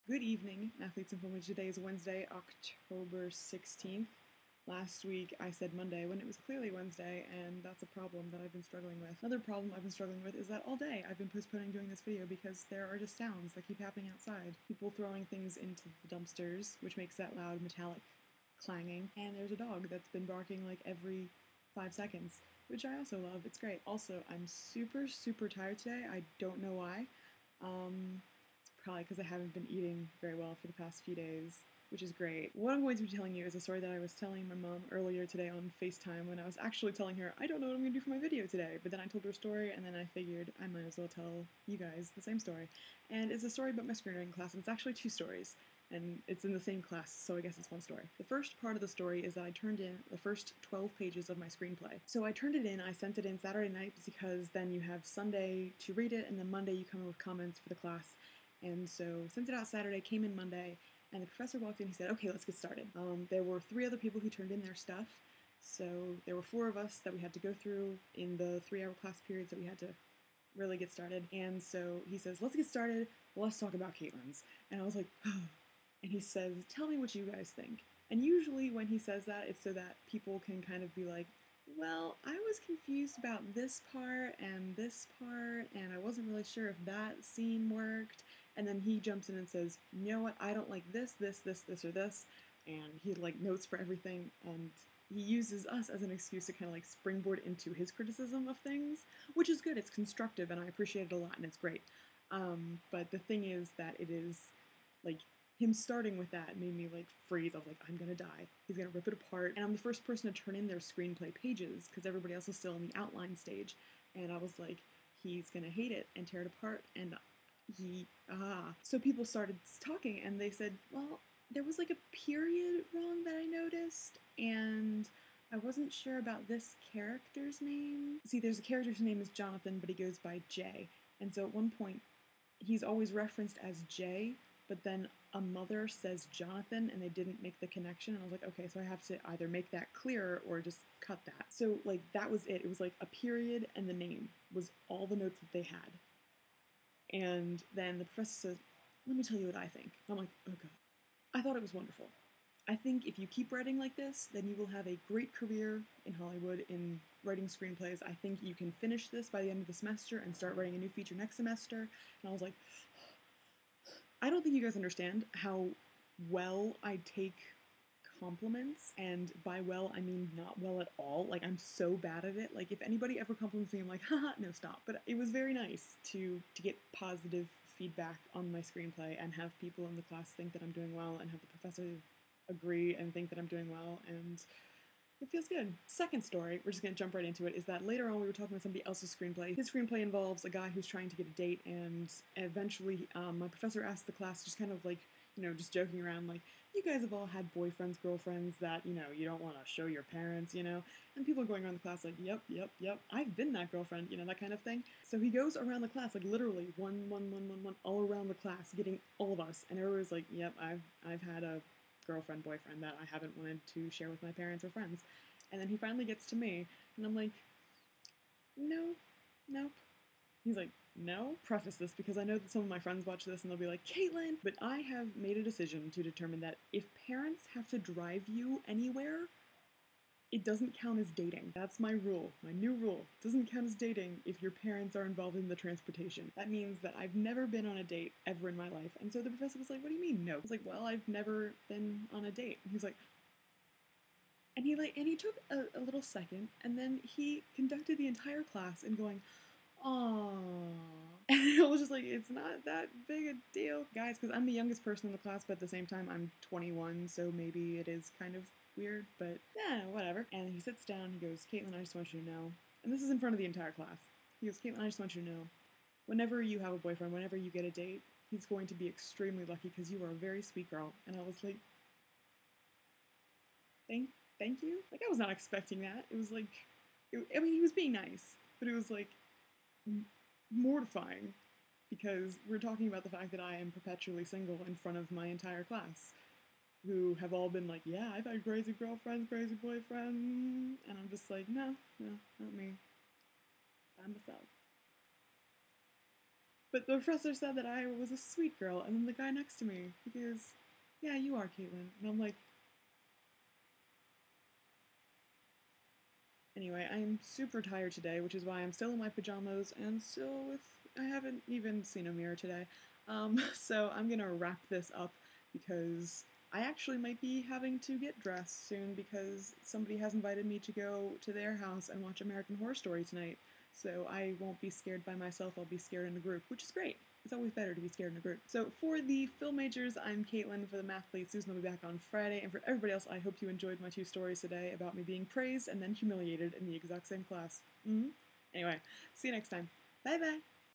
Good evening, Mathletes and Filmmakers. Today is Wednesday, October 16th. Last week I said Monday when it was clearly Wednesday, and that's a problem that I've been struggling with. Another problem I've been struggling with is that all day I've been postponing doing this video because there are just sounds that keep happening outside. People throwing things into the dumpsters, which makes that loud metallic clanging, and there's a dog that's been barking like every 5 seconds, which I also love. It's great. Also, I'm super tired today. I don't know why. Probably because I haven't been eating very well for the past few days, which is great. What I'm going to be telling you is a story that I was telling my mom earlier today on FaceTime when I was actually telling her, I don't know what I'm going to do for my video today, but then I told her a story and then I figured I might as well tell you guys the same story. And it's a story about my screenwriting class, and it's actually two stories. And it's in the same class, so I guess it's one story. The first part of the story is that I turned in the first 12 pages of my screenplay. So I turned it in, I sent it in Saturday night because then you have Sunday to read it, and then Monday you come in with comments for the class. And so sent it out Saturday, came in Monday, and the professor walked in, he said, okay, let's get started. There were 3 other people who turned in their stuff, so there were 4 of us that we had to go through in the 3-hour class periods that we had to really get started. And so he says, let's get started, let's talk about Caitlin's. And I was like, and he says, tell me what you guys think. And usually when he says that, it's so that people can kind of be like, well, I was confused about this part, and I wasn't really sure if that scene worked. And then he jumps in and says, you know what, I don't like this, or this. And he like notes for everything, and he uses us as an excuse to kind of like springboard into his criticism of things, which is good. It's constructive, and I appreciate it a lot, and it's great. But the thing is that it is like him starting with that made me like freeze. I was like, I'm gonna die. He's gonna rip it apart. And I'm the first person to turn in their screenplay pages because everybody else is still in the outline stage. And I was like, he's gonna hate it and tear it apart. And So people started talking and they said, well, there was like a period wrong that I noticed, and I wasn't sure about this character's name. See, there's a character's name is Jonathan, but he goes by Jay. And so at one point, he's always referenced as Jay, but then a mother says Jonathan and they didn't make the connection. And I was like, okay, so I have to either make that clearer or just cut that. So like that was it. It was like a period and the name was all the notes that they had. And then the professor says, let me tell you what I think. I'm like, oh God. I thought it was wonderful. I think if you keep writing like this, then you will have a great career in Hollywood in writing screenplays. I think you can finish this by the end of the semester and start writing a new feature next semester. And I was like, I don't think you guys understand how well I take compliments, and by well I mean not well at all. Like, I'm so bad at it. Like, if anybody ever compliments me, I'm like, haha, no, stop. But it was very nice to get positive feedback on my screenplay and have people in the class think that I'm doing well and have the professor agree and think that I'm doing well, and it feels good. Second story, we're just gonna jump right into it, is that later on we were talking about somebody else's screenplay. His screenplay involves a guy who's trying to get a date, and eventually my professor asked the class, just kind of like, you know, just joking around, like, you guys have all had boyfriends, girlfriends that, you know, you don't want to show your parents, you know? And people are going around the class like, yep, I've been that girlfriend, you know, that kind of thing. So he goes around the class, like literally one, all around the class, getting all of us, and everybody's like, yep, I've had a girlfriend, boyfriend that I haven't wanted to share with my parents or friends. And then he finally gets to me, and I'm like, no, nope. He's like, no? Preface this because I know that some of my friends watch this and they'll be like, Caitlin! But I have made a decision to determine that if parents have to drive you anywhere, it doesn't count as dating. That's my rule. My new rule. It doesn't count as dating if your parents are involved in the transportation. That means that I've never been on a date ever in my life. And so the professor was like, what do you mean no? I was like, well, I've never been on a date. And he was like, and he took a little second, and then he conducted the entire class in going, aww. And I was just like, it's not that big a deal, guys, because I'm the youngest person in the class, but at the same time, I'm 21, so maybe it is kind of weird, but yeah, whatever. And he sits down, he goes, Caitlin, I just want you to know, and this is in front of the entire class, he goes, Caitlin, I just want you to know, whenever you have a boyfriend, whenever you get a date, he's going to be extremely lucky because you are a very sweet girl. And I was like, thank you? Like, I was not expecting that. It was like, I mean, he was being nice, but it was like, mortifying because we're talking about the fact that I am perpetually single in front of my entire class who have all been like, yeah, I've had crazy girlfriends, crazy boyfriends, and I'm just like, no, not me. By myself. But the professor said that I was a sweet girl, and then the guy next to me, he goes, yeah, you are, Caitlin. And I'm like, anyway, I'm super tired today, which is why I'm still in my pajamas and still with, I haven't even seen a mirror today. So I'm gonna wrap this up because I actually might be having to get dressed soon because somebody has invited me to go to their house and watch American Horror Story tonight. So I won't be scared by myself, I'll be scared in a group, which is great. It's always better to be scared in a group. So for the film majors, I'm Caitlin. For the Mathlete, Susan will be back on Friday. And for everybody else, I hope you enjoyed my 2 stories today about me being praised and then humiliated in the exact same class. Anyway, see you next time. Bye bye!